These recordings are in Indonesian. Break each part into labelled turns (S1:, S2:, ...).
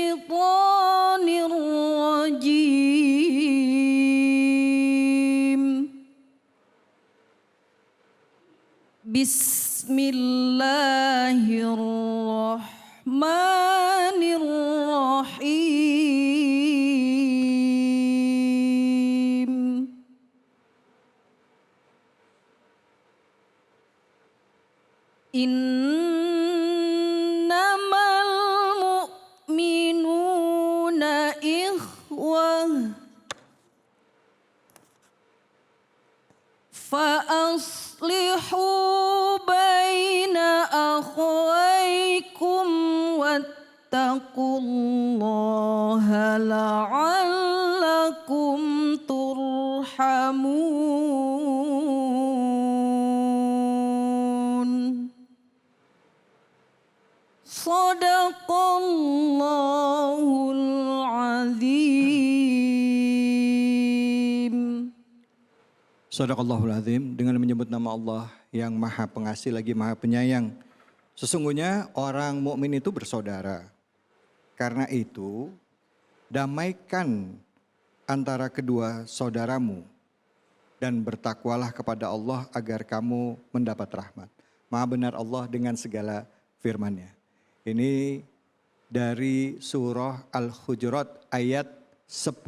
S1: الشيطان الرجيم بسم الله الرحمن الرحيم إنما المؤمنون إخوة فأصلحوا بين أخويكم واتقوا الله لعلكم ترحمون Sadaqallahul azim.
S2: Sadaqallahul azim, dengan menyebut nama Allah yang Maha Pengasih lagi Maha Penyayang. Sesungguhnya orang mukmin itu bersaudara. Karena itu, damaikan antara kedua saudaramu dan bertakwalah kepada Allah agar kamu mendapat rahmat. Maha benar Allah dengan segala firman-Nya. Ini dari surah Al-Hujurat ayat 10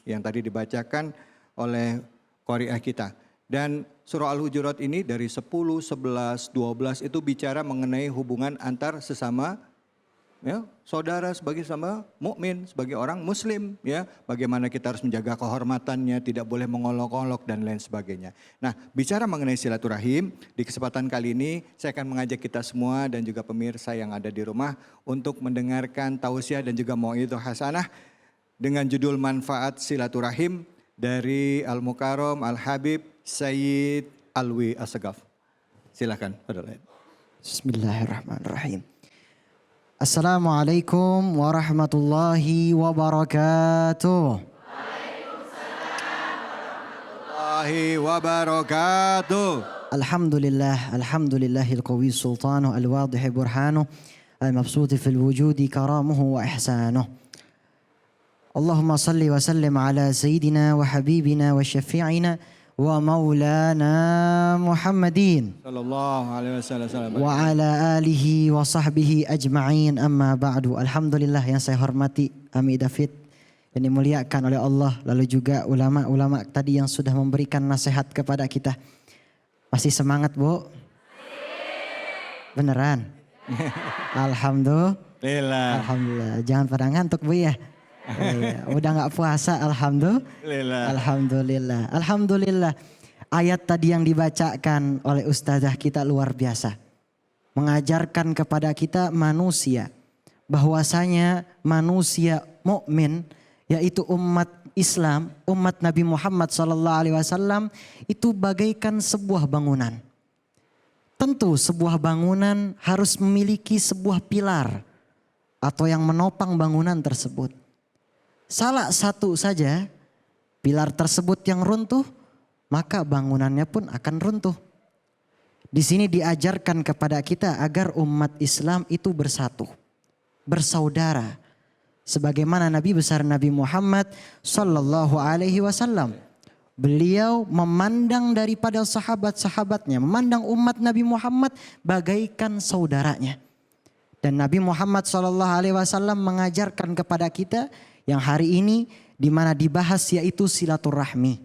S2: yang tadi dibacakan oleh qari'ah kita. Dan surah Al-Hujurat ini dari 10, 11, 12 itu bicara mengenai hubungan antar sesama ya, saudara sebagai sama mukmin, sebagai orang muslim ya, bagaimana kita harus menjaga kehormatannya, tidak boleh mengolok-olok dan lain sebagainya. Nah, bicara mengenai silaturahim, di kesempatan kali ini saya akan mengajak kita semua dan juga pemirsa yang ada di rumah untuk mendengarkan tausiah dan juga mau'idhah hasanah dengan judul manfaat silaturahim dari Al-Mukarram Al-Habib Sayyid Alwi Assegaf. Silakan, Fadlan.
S3: Bismillahirrahmanirrahim. Assalamualaikum warahmatullahi wabarakatuh.
S2: Waalaikumsalam warahmatullahi wabarakatuh.
S3: Alhamdulillahil qawi sultanuh al-wadih burhanuh al-mabsuti fil wujudi karamuhu wa ihsanuh. Allahumma salli wa sallim ala sayyidina wa habibina wa syafi'ina wa maulana Muhammadin
S2: sallallahu alaihi wasallam
S3: wa ala alihi wa sahbihi ajma'in, amma ba'du. Alhamdulillah yang saya hormati Ami David yang dimuliakan oleh Allah, lalu juga ulama-ulama tadi yang sudah memberikan nasihat kepada kita. Masih semangat, Bu? Beneran? Alhamdulillah. Alhamdulillah. Jangan pada ngantuk, Bu ya. Udah gak puasa, Alhamdulillah. Alhamdulillah. Ayat tadi yang dibacakan oleh ustazah kita luar biasa. Mengajarkan kepada kita manusia, bahwasanya manusia mukmin, yaitu umat Islam, umat Nabi Muhammad SAW, itu bagaikan sebuah bangunan. Tentu sebuah bangunan harus memiliki sebuah pilar atau yang menopang bangunan tersebut. Salah satu saja pilar tersebut yang runtuh, maka bangunannya pun akan runtuh. Di sini diajarkan kepada kita agar umat Islam itu bersatu, bersaudara, sebagaimana Nabi besar Nabi Muhammad sallallahu alaihi wasallam. Beliau memandang daripada sahabat-sahabatnya, memandang umat Nabi Muhammad bagaikan saudaranya. Dan Nabi Muhammad sallallahu alaihi wasallam mengajarkan kepada kita yang hari ini di mana dibahas yaitu silaturahmi.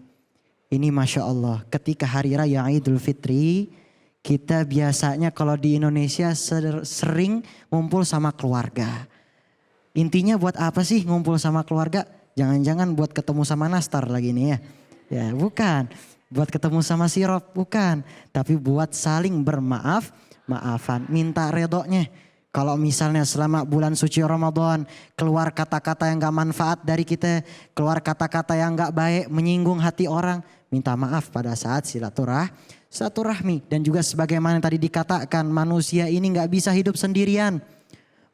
S3: Ini Masya Allah, ketika hari raya Idul Fitri, kita biasanya kalau di Indonesia sering ngumpul sama keluarga. Intinya buat apa sih ngumpul sama keluarga? Jangan-jangan buat ketemu sama nastar lagi nih ya. Ya bukan, buat ketemu sama sirop, bukan. Tapi buat saling bermaaf-maafan, minta redonya. Kalau misalnya selama bulan suci Ramadan keluar kata-kata yang gak manfaat dari kita, keluar kata-kata yang gak baik, menyinggung hati orang, minta maaf pada saat silaturahmi. Dan juga sebagaimana tadi dikatakan, manusia ini gak bisa hidup sendirian.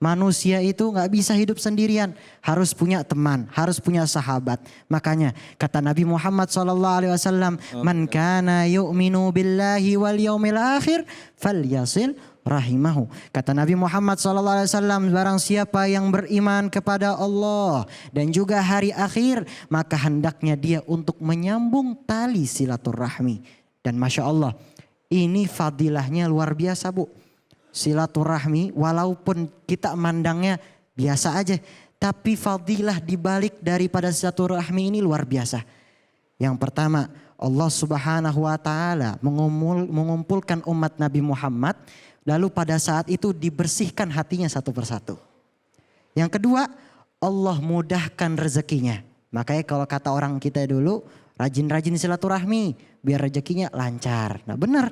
S3: Manusia itu gak bisa hidup sendirian, harus punya teman, harus punya sahabat. Makanya kata Nabi Muhammad SAW, man kana yu'minu billahi wal yaumil akhir falyasil rahimahu. Kata Nabi Muhammad SAW, barang siapa yang beriman kepada Allah dan juga hari akhir, maka hendaknya dia untuk menyambung tali silaturahmi. Dan Masya Allah, ini fadilahnya luar biasa Bu. Silaturahmi walaupun kita mandangnya biasa aja, tapi fadilah dibalik daripada silaturahmi ini luar biasa. Yang pertama, Allah Subhanahu wa taala mengumpulkan umat Nabi Muhammad, lalu pada saat itu dibersihkan hatinya satu persatu. Yang kedua, Allah mudahkan rezekinya. Makanya kalau kata orang kita dulu, rajin-rajin silaturahmi biar rezekinya lancar. Nah benar,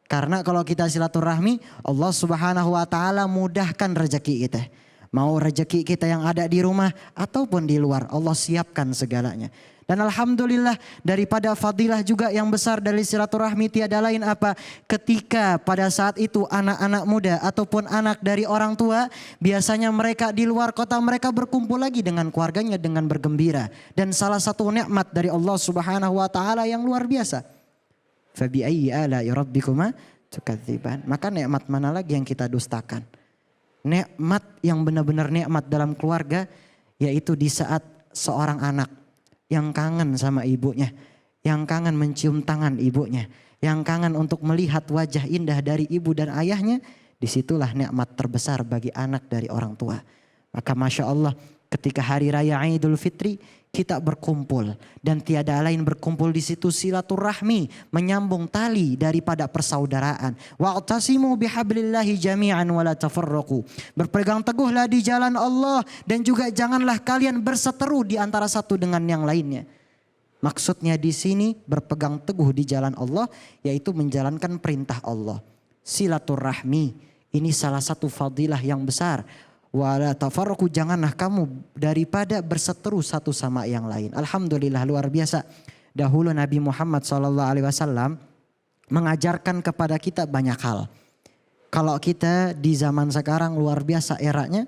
S3: karena kalau kita silaturahmi, Allah Subhanahu wa taala mudahkan rezeki kita. Mau rezeki kita yang ada di rumah ataupun di luar, Allah siapkan segalanya. Dan alhamdulillah daripada fadilah juga yang besar dari silaturahmi tiada lain apa? Ketika pada saat itu anak-anak muda ataupun anak dari orang tua, biasanya mereka di luar kota, mereka berkumpul lagi dengan keluarganya dengan bergembira. Dan salah satu nikmat dari Allah Subhanahu wa taala yang luar biasa. Fabi ayyi ala'i rabbikuma tukadziban. Maka nikmat mana lagi yang kita dustakan? Nikmat yang benar-benar nikmat dalam keluarga, yaitu di saat seorang anak yang kangen sama ibunya, yang kangen mencium tangan ibunya, yang kangen untuk melihat wajah indah dari ibu dan ayahnya, disitulah nikmat terbesar bagi anak dari orang tua. Maka Masya Allah, ketika hari raya Idul Fitri kita berkumpul, dan tiada lain berkumpul di situ silaturahmi, menyambung tali daripada persaudaraan. Wa'tasimu bihablillahi jami'an wa la tafarraqu. Berpegang teguhlah di jalan Allah dan juga janganlah kalian berseteru di antara satu dengan yang lainnya. Maksudnya di sini berpegang teguh di jalan Allah yaitu menjalankan perintah Allah. Silaturahmi ini salah satu fadilah yang besar. Wala tafarraqu, janganlah kamu daripada berseteru satu sama yang lain. Alhamdulillah luar biasa. Dahulu Nabi Muhammad SAW mengajarkan kepada kita banyak hal. Kalau kita di zaman sekarang luar biasa eranya,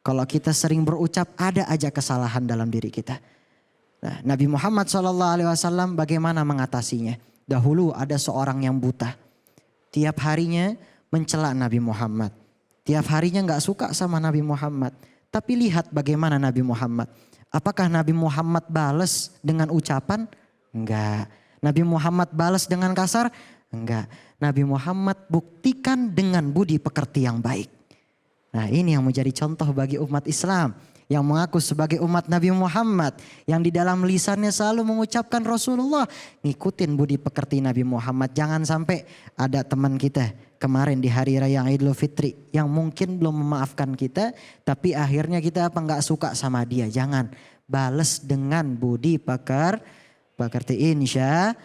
S3: kalau kita sering berucap ada aja kesalahan dalam diri kita. Nah, Nabi Muhammad SAW bagaimana mengatasinya? Dahulu ada seorang yang buta. Tiap harinya mencela Nabi Muhammad. Tiap harinya gak suka sama Nabi Muhammad. Tapi lihat bagaimana Nabi Muhammad. Apakah Nabi Muhammad balas dengan ucapan? Enggak. Nabi Muhammad balas dengan kasar? Enggak. Nabi Muhammad buktikan dengan budi pekerti yang baik. Nah ini yang menjadi contoh bagi umat Islam. Yang mengaku sebagai umat Nabi Muhammad. Yang di dalam lisannya selalu mengucapkan Rasulullah. Ngikutin budi pekerti Nabi Muhammad. Jangan sampai ada teman kita kemarin di hari raya Idul Fitri yang mungkin belum memaafkan kita, tapi akhirnya kita gak suka sama dia. Jangan, bales dengan budi pekerti insya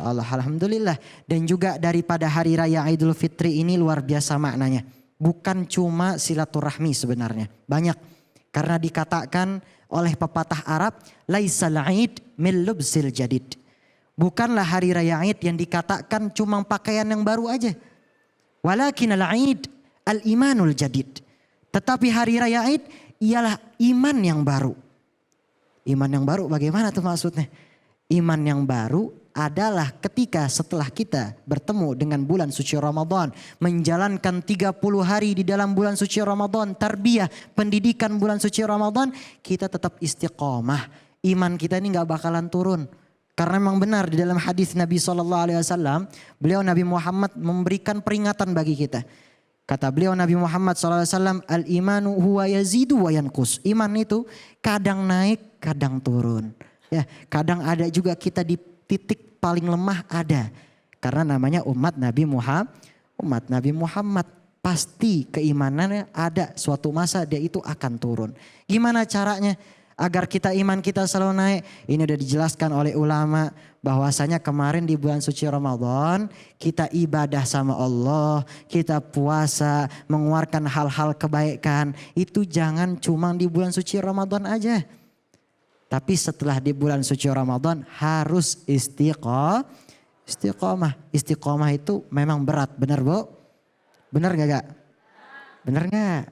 S3: Allah. Alhamdulillah. Dan juga daripada hari raya Idul Fitri ini luar biasa maknanya. Bukan cuma silaturahmi sebenarnya, banyak. Karena dikatakan oleh pepatah Arab, laisal Aid min lubsil jadid. Bukanlah hari raya Id yang dikatakan cuma pakaian yang baru aja. Walakin al-Aid al-imanul jadid. Tetapi hari raya Id ialah iman yang baru. Iman yang baru bagaimana tuh maksudnya? Iman yang baru adalah ketika setelah kita bertemu dengan bulan suci Ramadan. Menjalankan 30 hari di dalam bulan suci Ramadan. Tarbiyah, pendidikan bulan suci Ramadan. Kita tetap istiqomah. Iman kita ini gak bakalan turun. Karena memang benar di dalam hadis Nabi SAW, beliau Nabi Muhammad memberikan peringatan bagi kita. Kata beliau Nabi Muhammad SAW, al-imanu huwa yazidu wa yanqus. Iman itu kadang naik, kadang turun. Ya, kadang ada juga kita di titik paling lemah ada. Karena namanya umat Nabi Muhammad. Umat Nabi Muhammad pasti keimanannya ada suatu masa dia itu akan turun. Gimana caranya? Agar kita iman kita selalu naik. Ini udah dijelaskan oleh ulama bahwasanya kemarin di bulan suci Ramadan kita ibadah sama Allah, kita puasa, mengeluarkan hal-hal kebaikan. Itu jangan cuma di bulan suci Ramadan aja. Tapi setelah di bulan suci Ramadan harus istiqomah. Istiqomah itu memang berat, benar Bu? Benar gak? Benar gak?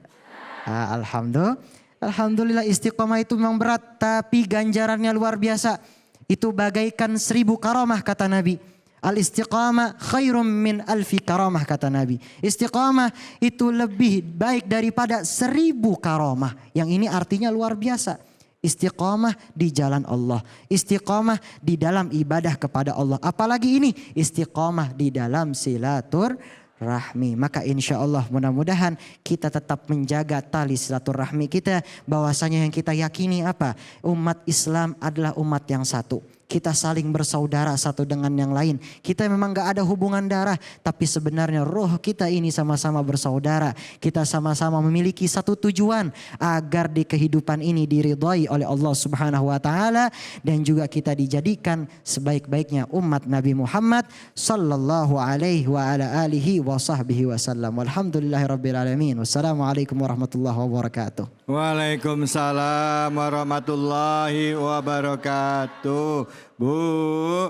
S3: Alhamdulillah istiqomah itu memang berat tapi ganjarannya luar biasa. Itu bagaikan 1000 karamah kata Nabi. Al-istiqamah khairum min alfi karamah kata Nabi. Istiqamah itu lebih baik daripada 1000 karamah. Yang ini artinya luar biasa. Istiqamah di jalan Allah. Istiqamah di dalam ibadah kepada Allah. Apalagi ini istiqamah di dalam silaturahmi. Maka insya Allah mudah-mudahan kita tetap menjaga tali silaturahmi kita. Bahwasanya yang kita yakini apa? Umat Islam adalah umat yang satu. Kita saling bersaudara satu dengan yang lain. Kita memang gak ada hubungan darah. Tapi sebenarnya roh kita ini sama-sama bersaudara. Kita sama-sama memiliki satu tujuan. Agar di kehidupan ini diridhai oleh Allah subhanahu wa ta'ala. Dan juga kita dijadikan sebaik-baiknya umat Nabi Muhammad sallallahu alaihi wa ala alihi wa sahbihi wasallam. Walhamdulillahirrabbilalamin. Wassalamualaikum warahmatullahi wabarakatuh.
S2: Waalaikumsalam warahmatullahi wabarakatuh. Bu,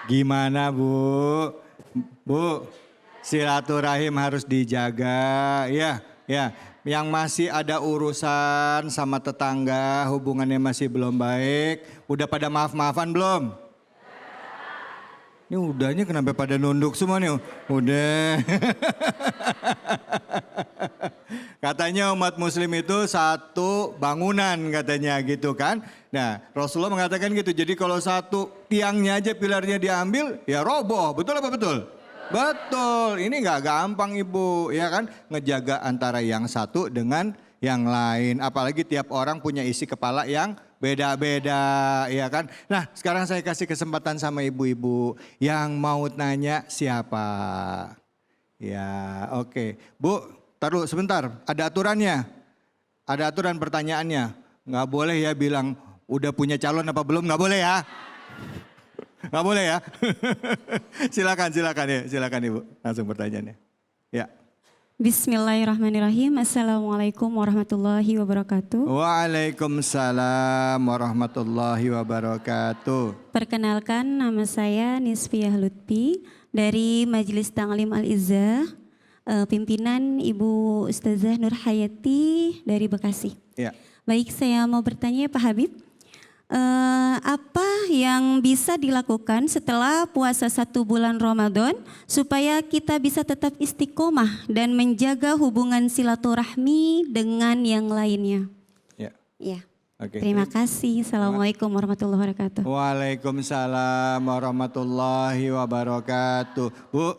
S2: gimana Bu? Bu, silaturahim harus dijaga, ya, ya. Yang masih ada urusan sama tetangga, hubungannya masih belum baik, udah pada maaf-maafan belum? Ini udahnya kenapa pada nunduk semua nih? Udah. Katanya umat muslim itu satu bangunan katanya gitu kan. Nah Rasulullah mengatakan gitu. Jadi kalau satu tiangnya aja pilarnya diambil ya roboh. Betul apa betul? Betul. Ini gak gampang Ibu ya kan. Ngejaga antara yang satu dengan yang lain. Apalagi tiap orang punya isi kepala yang beda-beda ya kan. Nah sekarang saya kasih kesempatan sama ibu-ibu yang mau nanya siapa. Ya oke. Bu taruh sebentar ada aturannya. Ada aturan pertanyaannya. Nggak boleh ya bilang udah punya calon apa belum, nggak boleh ya. Nggak boleh ya. Silakan ya, silakan Ibu. Langsung pertanyaannya. Ya.
S4: Bismillahirrahmanirrahim. Assalamualaikum warahmatullahi wabarakatuh.
S2: Waalaikumsalam warahmatullahi wabarakatuh.
S4: Perkenalkan nama saya Nisfiyah Lutfi dari Majelis Ta'lim Al-Izzah, pimpinan Ibu Ustazah Nur Hayati dari Bekasi.
S2: Ya.
S4: Baik, saya mau bertanya Pak Habib. Apa yang bisa dilakukan setelah puasa 1 bulan Ramadan supaya kita bisa tetap istiqomah dan menjaga hubungan silaturahmi dengan yang lainnya?
S2: Ya.
S4: Ya.
S2: Oke.
S4: Terima kasih. Assalamualaikum warahmatullahi wabarakatuh.
S2: Waalaikumsalam warahmatullahi wabarakatuh. Bu,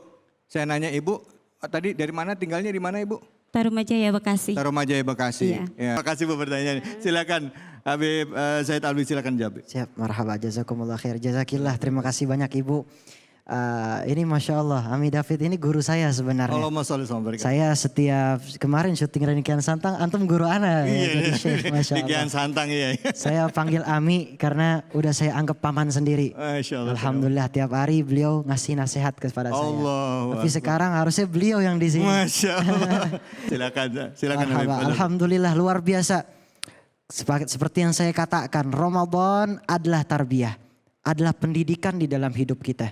S2: saya nanya Ibu, tadi dari mana, tinggalnya di mana Ibu?
S4: Tarumajaya Bekasi.
S2: Tarumajaya Bekasi.
S4: Iya.
S2: Ya. Terima kasih Bu pertanyaannya. Silakan Habib Said Alwi, silakan jawab.
S3: Siap, marhaba, jazakumullah khair. Jazakillah, terima kasih banyak Ibu. Ini Masya Allah, Ami David ini guru saya sebenarnya.
S2: Allahumma sholli wa sallim.
S3: Saya setiap kemarin syuting Reni Kian Santang, antum guru ana.
S2: Iya,
S3: jadi Syekh, Masya Allah.
S2: Kian Santang iya.
S3: Saya panggil Ami karena udah saya anggap paman sendiri.
S2: Masya Allah.
S3: Alhamdulillah tiap hari beliau ngasih nasihat kepada saya.
S2: Allahu
S3: Tapi
S2: Akbar.
S3: sekarang harusnya beliau yang di sini.
S2: Masya Allah. Silakan Habib.
S3: Marhaba, alhamdulillah luar biasa. Seperti yang saya katakan, Ramadan adalah tarbiyah, adalah pendidikan di dalam hidup kita.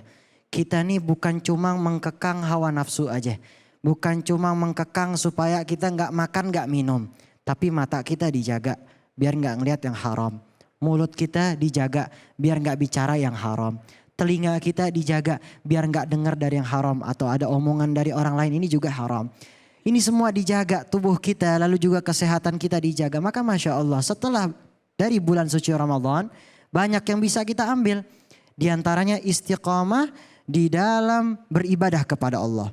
S3: Kita nih bukan cuma mengkekang hawa nafsu aja, bukan cuma mengkekang supaya kita nggak makan nggak minum, tapi mata kita dijaga biar nggak ngelihat yang haram, mulut kita dijaga biar nggak bicara yang haram, telinga kita dijaga biar nggak dengar dari yang haram atau ada omongan dari orang lain ini juga haram. Ini semua dijaga tubuh kita, lalu juga kesehatan kita dijaga. Maka Masya Allah setelah dari bulan suci Ramadan banyak yang bisa kita ambil. Di antaranya istiqamah di dalam beribadah kepada Allah.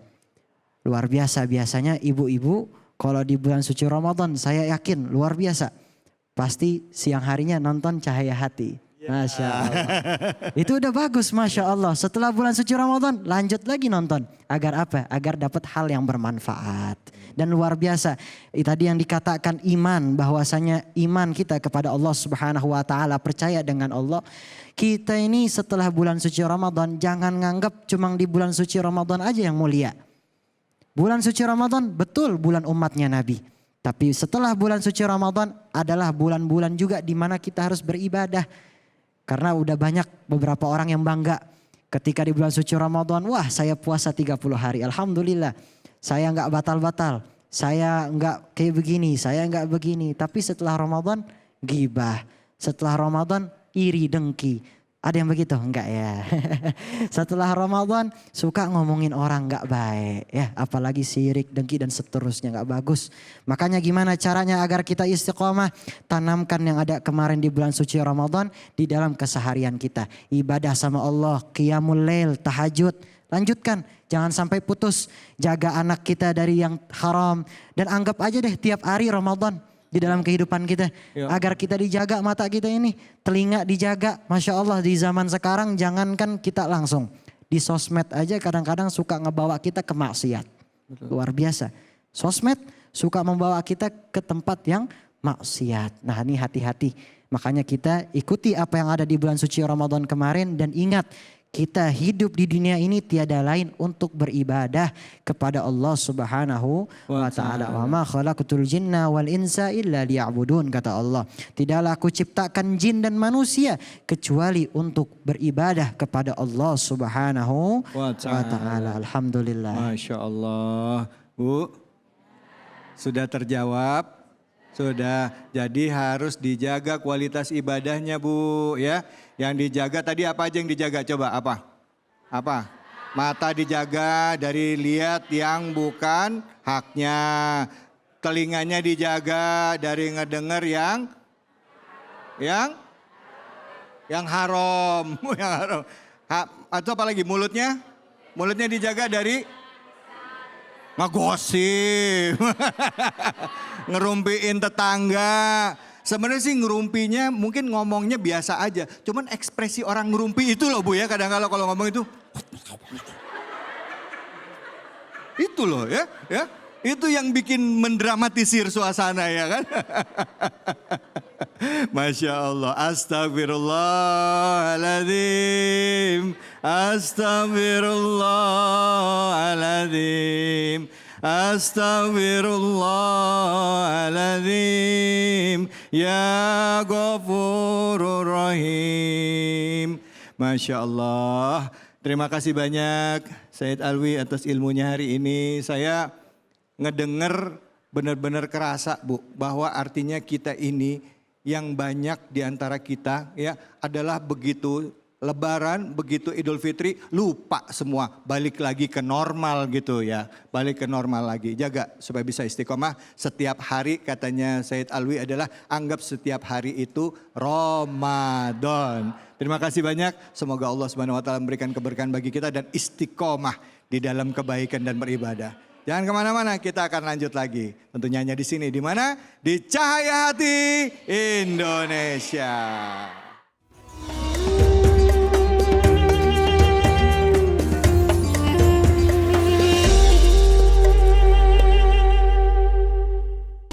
S3: Luar biasa biasanya ibu-ibu kalau di bulan suci Ramadan saya yakin luar biasa. Pasti siang harinya nonton Cahaya Hati. Masya Allah. Itu udah bagus Masya Allah. Setelah bulan suci Ramadan lanjut lagi nonton. Agar apa? Agar dapat hal yang bermanfaat. Dan luar biasa. Tadi yang dikatakan iman. Bahwasanya iman kita kepada Allah subhanahu wa ta'ala. Percaya dengan Allah. Kita ini setelah bulan suci Ramadan. Jangan nganggap cuma di bulan suci Ramadan aja yang mulia. Bulan suci Ramadan betul bulan umatnya Nabi. Tapi setelah bulan suci Ramadan adalah bulan-bulan juga di mana kita harus beribadah. Karena udah banyak beberapa orang yang bangga ketika di bulan suci Ramadan, wah saya puasa 30 hari. Alhamdulillah saya nggak batal-batal, saya nggak kayak begini, saya nggak begini. Tapi setelah Ramadan gibah, setelah Ramadan iri dengki, Ada yang begitu? Enggak ya. Setelah Ramadan suka ngomongin orang enggak baik ya. Apalagi sirik, dengki dan seterusnya enggak bagus. Makanya gimana caranya agar kita istiqomah? Tanamkan yang ada kemarin di bulan suci Ramadan di dalam keseharian kita. Ibadah sama Allah, qiyamul lail, tahajud. Lanjutkan, jangan sampai putus. Jaga anak kita dari yang haram. Dan anggap aja deh tiap hari Ramadan di dalam kehidupan kita.
S2: Ya.
S3: Agar kita dijaga mata kita ini. Telinga dijaga. Masya Allah di zaman sekarang jangankan kita langsung. Di sosmed aja kadang-kadang suka ngebawa kita ke maksiat. Luar biasa. Sosmed suka membawa kita ke tempat yang maksiat. Nah ini hati-hati. Makanya kita ikuti apa yang ada di bulan suci Ramadan kemarin. Dan ingat, kita hidup di dunia ini tiada lain untuk beribadah kepada Allah Subhanahu wa taala. Wa ma khalaqatul jinna wal insa illa liya'budun, kata Allah. Tidaklah aku ciptakan jin dan manusia kecuali untuk beribadah kepada Allah Subhanahu wa taala. Alhamdulillah.
S2: Masya Allah. Bu, sudah terjawab. Sudah, jadi harus dijaga kualitas ibadahnya Bu ya. Yang dijaga tadi apa aja yang dijaga? Coba apa? Apa? Mata dijaga dari lihat yang bukan haknya. Telinganya dijaga dari ngedenger yang haram. Yang haram. Atau apa lagi? Mulutnya? Mulutnya dijaga dari ngegosip. Ngerumpiin tetangga. Sebenarnya sih ngerumpinya mungkin ngomongnya biasa aja. Cuman ekspresi orang ngerumpi itu loh Bu ya. Kadang-kadang kalau ngomong itu. Itu loh ya. Itu yang bikin mendramatisir suasana ya kan. Masya Allah. Astagfirullahaladzim. Astagfirullahaladzim. Astagfirullahaladzim. Ya Ghafurur Rahim. Masya Allah. Terima kasih banyak Said Alwi atas ilmunya hari ini. Saya ngedenger benar-benar kerasa Bu. Bahwa artinya kita ini yang banyak di antara kita ya adalah begitu Lebaran, begitu Idul Fitri, lupa semua. Balik lagi ke normal gitu ya. Balik ke normal lagi. Jaga supaya bisa istiqomah. Setiap hari katanya Said Alwi adalah anggap setiap hari itu Ramadan. Terima kasih banyak. Semoga Allah Subhanahu wa taala memberikan keberkahan bagi kita dan istiqomah di dalam kebaikan dan beribadah. Jangan kemana-mana, kita akan lanjut lagi. Tentunya hanya di sini, di mana? Di Cahaya Hati Indonesia.